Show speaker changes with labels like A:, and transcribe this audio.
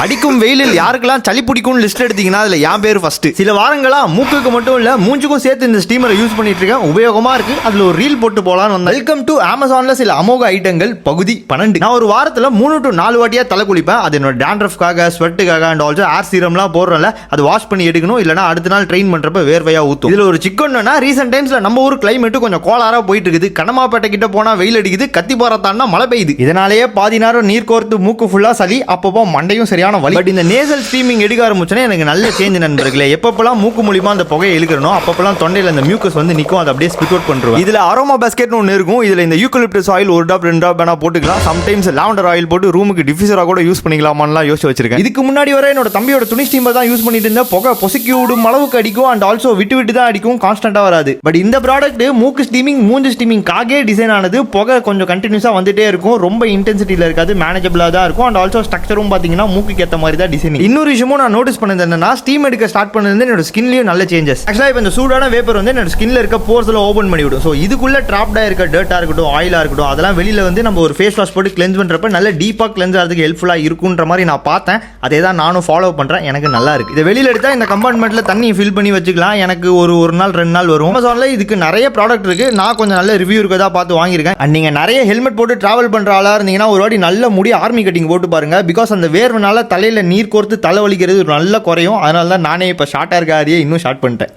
A: அடிக்கும் வெயிலில் யாருக்கெல்லாம் சளி பிடிக்கும் லிஸ்ட் எடுத்தீங்கன்னா அதுல என் பேர் ஃபர்ஸ்ட். சில வாரங்களா மூக்குக்கு மட்டும் இல்ல மூஞ்சுக்கும் சேர்த்து இந்த ஸ்டீமரை யூஸ் பண்ணிட்டு இருக்கேன். உபயோகமா இருக்கு. அதுல ஒரு ரீல் போட்டு போலான்னு வந்தேன். வெல்கம் டு அமேசான்ல சில அமோக ஐட்டங்கள் பகுதி 12. நான் ஒரு வாரத்துல 3 to 4 வாட்டியா தலை குளிப்பேன். அது என்னோட டேண்ட்ரஃப்காக, ஸ்வெட்டுக்காக அண்ட் ஆல்சோ ஏர் சீரம்லாம் போடுறோம்ல, அது வாஷ் பண்ணி எடுக்கணும். இல்லனா அடுத்த நாள் ட்ரெயின் பண்றப்ப வேர்வையா ஊத்தும். இதுல ஒரு சிக்கன்னா ரீசென்ட் டைம்ஸ்ல நம்ம ஊர் கிளைமேட் கொஞ்சம் கோளாரா போயிட்டு இருக்குது. கனமாப்பேட்டை கிட்ட போனா வெயில் அடிக்குது, கத்திப்பாரத்தான்னா மழை பெய்யுது. இதனாலேயே பாதி நேரம் நீர் கோர்த்து மூக்கு ஃபுல்லா சளி, அப்பப்போ மண்டையும் சரியான வலி. பட் இந்த நேசல் ஸ்ட்ரீமிங் எடுக்க ஆரம்பிச்சோன்னே எனக்கு நல்ல சேஞ்ச் நண்பர்களே. எப்பப்பெல்லாம் மூக்கு மூலியமா அந்த புகையை இழுக்கிறனோ அப்பப்பெல்லாம் தொண்டையில அந்த மியூக்கஸ் வந்து நிற்கும். அதை அப்படியே ஸ்பிட் அவுட் பண்ணுறோம். இதுல அரோமா பாஸ்கெட்னு ஒன்று இருக்கும். இதுல இந்த யூக்கலிப்டஸ் ஆயில் 1 drop 2 drop வேணா போட்டுக்கலாம். சம்டைம்ஸ் லாவெண்டர் ஆயில் போட்டு ரூமுக்கு டிஃபியூசரா கூட யூஸ் பண்ணிக்கலாமான்லாம் யோசிச்சு வச்சிருக்கேன். இதுக்கு முன்னாடி வரை என்னோட தம்பியோட துணி ஸ்டீமர் தான் யூஸ் பண்ணிட்டு இருந்தேன். புகை பொசுக்கி விடும் அளவுக்கு அடிக்கும் அண்ட் ஆல்சோ விட்டு விட்டு தான் அடிக்கும், கான்ஸ்டன்டா வராது. பட் இந்த ப்ராடக்ட் மூக்கு ஸ்டீமிங் மூஞ்சு ஸ்டீமிங்காகவே டிசைன் ஆனது. புகை கொஞ்சம் கண்டினியூஸா வந்துட்டே இருக்கும். ரொம்ப இன்டென்சிட்டியில இருக்காது, மேனேஜபிளா தான் இருக்கும். அண்ட் ஆல்சோ ஸ்ட்ரக்சரும் பாத்தீங்கன்னா மூக்குக்கு ஏற்ற மாதிரி தான் டிசைன். இன்னொரு விஷயமும் நான் நோட்டீஸ் பண்ணது என்னன்னா, ஸ்டீம் எடுக்க ஸ்டார்ட் பண்ணது என்னோட ஸ்கின்லயும் நல்ல சேஞ்சஸ். ஆக்சுவலா இப்போ இந்த சூடான வேப்பர் வந்து என்னோட ஸ்கின்ல இருக்க போர்ஸ்ல ஓபன் பண்ணி விடும். ஸோ இதுக்குள்ள ட்ராப்டா இருக்க டர்ட்டா இருக்கட்டும், ஆயிலா இருக்கட்டும், அதெல்லாம் வெளியில வந்து நம்ம ஒரு ஃபேஸ் வாஷ் போட்டு கிளென்ஸ் பண்றப்ப நல்ல டீப்பா கிளென்ஸ் ஆகிறதுக்கு ஹெல்ப்ஃபுல்லா இருக்குன்ற மாதிரி நான் பார்த்தேன். அதே தான் நானும் ஃபாலோ பண்றேன். எனக்கு நல்லா இருக்கு. இதை வெளியில எடுத்தா இந்த கம்பார்ட்மெண்ட்ல தண்ணி ஃபில் பண்ணி வச்சுக்கலாம். எனக்கு ஒரு நாள் 2 நாள் வரும். அமேசான்ல இதுக்கு நிறைய ப்ராடக்ட் இருக்கு. நான் கொஞ்சம் நல்ல ரிவ்யூ இருக்கதா பார்த்து வாங்கியிருக்கேன். அண்ட் நீங்க நிறைய ஹெல்மெட் போட்டு டிராவல் பண்ற ஆளா இருந்தீங்கன்னா ஒரு வாட்டி நல்ல முடி ஆர்மி கட்டிங் போட்டு பாருங்க. பிகாஸ் அந்த வேர்வனால தலையில நீர் கோர்த்து தலை வலிக்கிறது நல்ல குறையும். அதனால தான் நானே இப்போ ஷார்ட்டா இருக்காதியே இன்னும் ஷார்ட் பண்ணிட்டேன்.